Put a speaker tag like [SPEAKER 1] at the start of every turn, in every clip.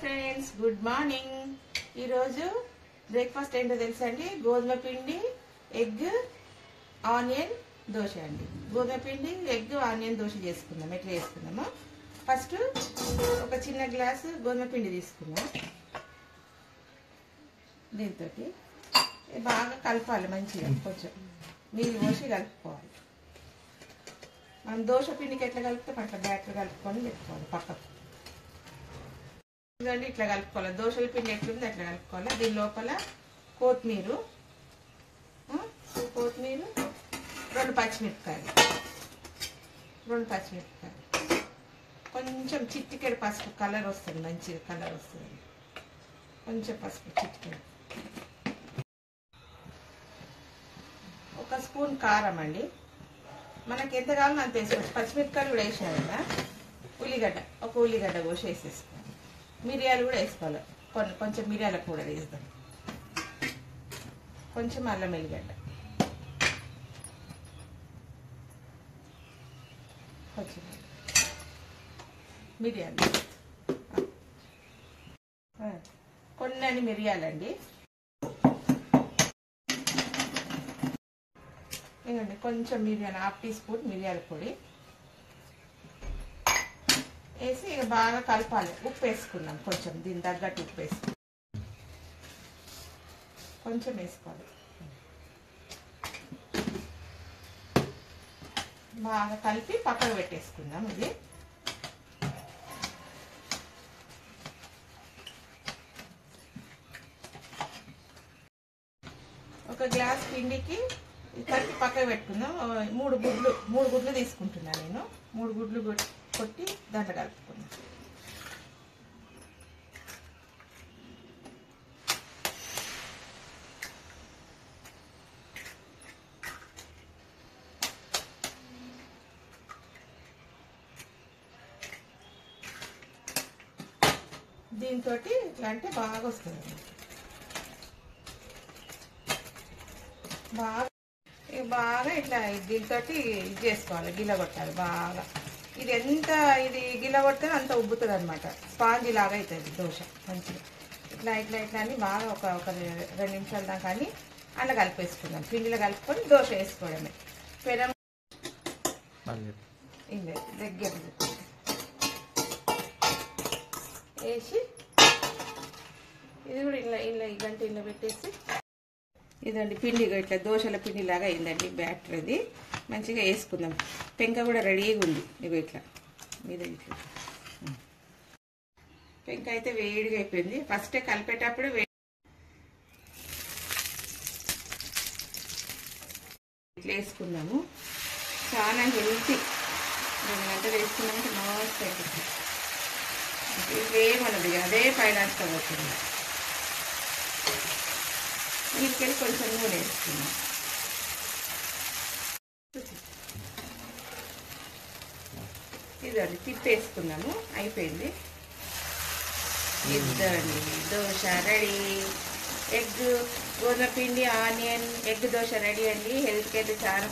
[SPEAKER 1] Friends, good morning. ఈరోజు breakfast ఏంటో తెలుసా అండి? గోధుమ పిండి ఎగ్ ఆనియన్ దోశ అండి. గోధుమ పిండి ఎగ్ ఆనియన్ దోశ చేసుకుందాం. ఎట్లా చేసుకుందామో ఫస్ట్ ఒక చిన్న గ్లాసు గోధుమ పిండి తీసుకుందాం. దీంతో బాగా కలపాలి, మంచిగా కొంచెం నీళ్ళు పోసి కలుపుకోవాలి. మనం దోశ పిండికి ఎట్లా కలుపుతాం అట్లా బ్యాటర్ కలుపుకొని పెట్టుకోవాలి పక్కకు. ఇట్లా కలుపుకోవాలి. దోశల పిండి ఎట్లుంది అట్లా కలుపుకోవాలి. దీని లోపల కొత్తిమీర, రెండు పచ్చిమిరపకాయలు, కొంచెం చిటికెడు పసుపు, కలర్ వస్తుంది, మంచిగా కలర్ వస్తుంది. కొంచెం పసుపు చిటికెడు, ఒక స్పూన్ కారం అండి. మనకి ఎంత కావాలో అంత వేసుకోవచ్చు. పచ్చిమిరపకాయలు కూడా వేసాను కదా. ఒక ఉల్లిగడ్డ కోసి వేసేసుకోవాలి. మిరియాలు కూడా వేసుకోవాలి. కొంచెం మిరియాల కూడా వేద్దాం. కొంచెం అల్లం వెల్లిగడ్డ, కొంచెం మిరియాలు, కొన్ని మిరియాలండి. ఇవ్వండి కొంచెం మిరియాలు, హాఫ్ టీ స్పూన్ మిరియాల పొడి వేసి ఇక బాగా కలపాలి. ఉప్పు వేసుకున్నాం కొంచెం, దీని తగ్గట్టు ఉప్పు వేసుకున్నాం, కొంచెం వేసుకోవాలి. బాగా కలిపి పక్కకు పెట్టేసుకుందాం. ఇది ఒక గ్లాస్ పిండికి కలిపి పక్కకు పెట్టుకుందాం. మూడు గుడ్లు తీసుకుంటున్నాను నేను. 3 గుడ్లు కొట్టి దాంట్లో కలుపుకున్నాం. దీంతో ఇట్లా అంటే బాగా వస్తుంది. బాగా ఇట్లా దీంతో ఇది చేసుకోవాలి, గిల్ల కొట్టాలి బాగా. ఇది గిల్ల కొడితే అంత ఉబ్బుతుంది అనమాట. స్పాంజీ లాగా అవుతుంది దోశ మంచిగా. ఇట్లా అని బాగా ఒక 2 నిమిషాల దాకా అని అలా కలిపేసుకుందాం. పిండిలో కలుపుకొని దోశ వేసుకోవడమే. పెనం దగ్గర వేసి ఇది కూడా ఇలా ఈ గంట ఇలా పెట్టేసి, ఇదండి పిండి ఇట్లా దోశల పిండి లాగా అయిందండి బ్యాటర్. ఇది మంచిగా వేసుకుందాం. పెంక కూడా రెడీగా ఉంది. ఇవి ఇట్లా మీద ఇట్లా పెంక అయితే వేడిగా అయిపోయింది. ఫస్ట్ కలిపేటప్పుడు ఇట్లా వేసుకుందాము. చాలా హెల్తీ. 2 గంటలు వేసుకున్నామంటే మస్తు అయిపోతుంది. ఇట్లేమన్నది అదే పైలాస్తా పోతుంది. వీటికెళ్ళి కొంచెం నూనె వేసుకున్నాం. ఇదండి తిప్పేసుకున్నాము. అయిపోయింది. ఇదండి దోశ రెడీ. ఎగ్ గోధుమ పిండి ఆనియన్ ఎగ్ దోశ రెడీ అండి. హెల్త్కి అయితే చాలా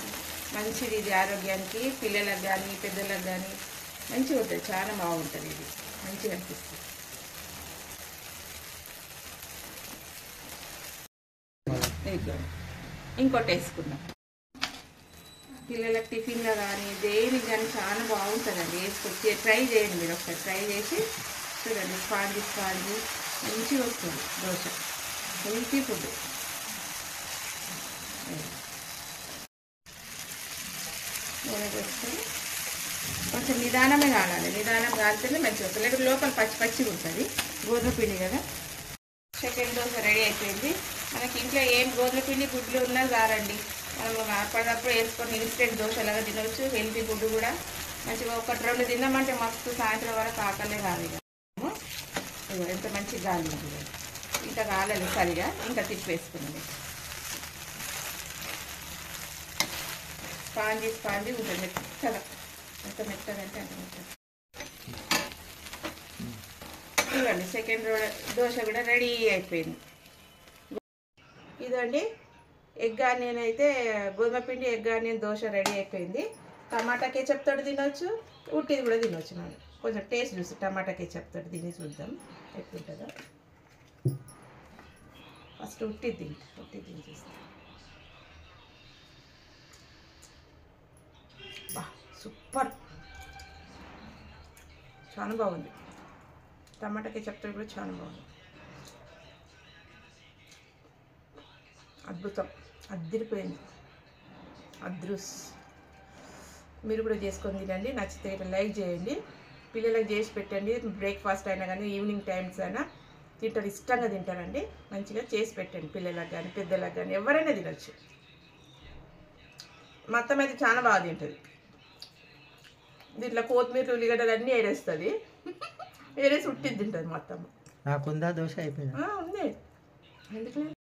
[SPEAKER 1] మంచిది. ఇది ఆరోగ్యానికి, పిల్లలకు కానీ పెద్దలకు కానీ మంచిగా ఉంటుంది. చాలా బాగుంటుంది. ఇది మంచిగా అనిపిస్తుంది. ఇంకోటి వేసుకుందాం. పిల్లలకు టిఫిన్లో కానీ దేనికి కానీ చాలా బాగుంటుందండి. వేసుకొచ్చి ట్రై చేయండి. మీరు ఒకసారి ట్రై చేసి చూడండి. స్పాంజీ మంచిగా వస్తుంది దోశ. Healthy food. నూనె వేసుకొని కొంచెం నిదానమే కాలాలి. నిదానం కాలితేనే మంచిగా వస్తుంది. లేకపోతే లోపల పచ్చిగా ఉంటుంది. గోధుమ పిండి కదా. సెకండ్ దోశ రెడీ అయిపోయింది. మనకి ఇంట్లో ఏం గోధుమ పిండి గుడ్లు ఉన్నా చాలండి. మనం అప్పటికప్పుడు వేసుకొని ఇన్స్టెంట్ దోశలాగా తినవచ్చు. హెల్తీ ఫుడ్ కూడా మంచిగా 1-2 తిన్నామంటే మస్తు సాయంత్రం వరకు ఆకలే కాదు. ఎంత మంచి గాలి ఉంటుంది. ఇంకా కాలేదు సరిగా. ఇంకా తిప్పేసుకున్నది. స్పాంజీ ఉంటుంది. మెత్తగా, ఎంత మెత్తగా అంటే అంత మెత్తగా. ఇవ్వండి సెకండ్ దోశ కూడా రెడీ అయిపోయింది. ఇదండి ఎగ్ ఆనియన్ అయితే గోధుమ పిండి ఎగ్ ఆనియన్ దోశ రెడీ అయిపోయింది. టమాటా కేచప్ తోటి తినొచ్చు, ఉట్టిది కూడా తినొచ్చు మనం. కొంచెం టేస్ట్ చూసి టమాటా కేచప్ తోటి దీన్ని చూద్దాం ఎట్లుంటుందో. ఫస్ట్ ఉట్టి చూస్తాం. బా సూపర్, చాలా బాగుంది. టమాటా కేచప్ తోటి కూడా చాలా బాగుంది. అద్భుతం, అద్దిరిపోయింది, అద్రుస్. మీరు కూడా చేసుకొని తినండి. నచ్చితే లైక్ చేయండి, పిల్లలకు చేసి పెట్టండి. బ్రేక్ఫాస్ట్ అయినా కానీ ఈవినింగ్ టైమ్స్ అయినా తింటారు, ఇష్టంగా తింటారండి. మంచిగా చేసి పెట్టండి పిల్లలకు కానీ పెద్దలకు కానీ, ఎవరైనా తినచ్చు. మా అత్తమ్మ అయితే చాలా బాగా తింటుంది. దీంట్లో కొత్తిమీర ఉల్లిగడ్డలు అన్నీ ఏరేస్తుంది, ఏరేసి ఉట్టిది తింటుంది మా అత్తమ్మ.
[SPEAKER 2] నాకుందా దోశ అయిపోయింది
[SPEAKER 1] ఉంది ఎందుకు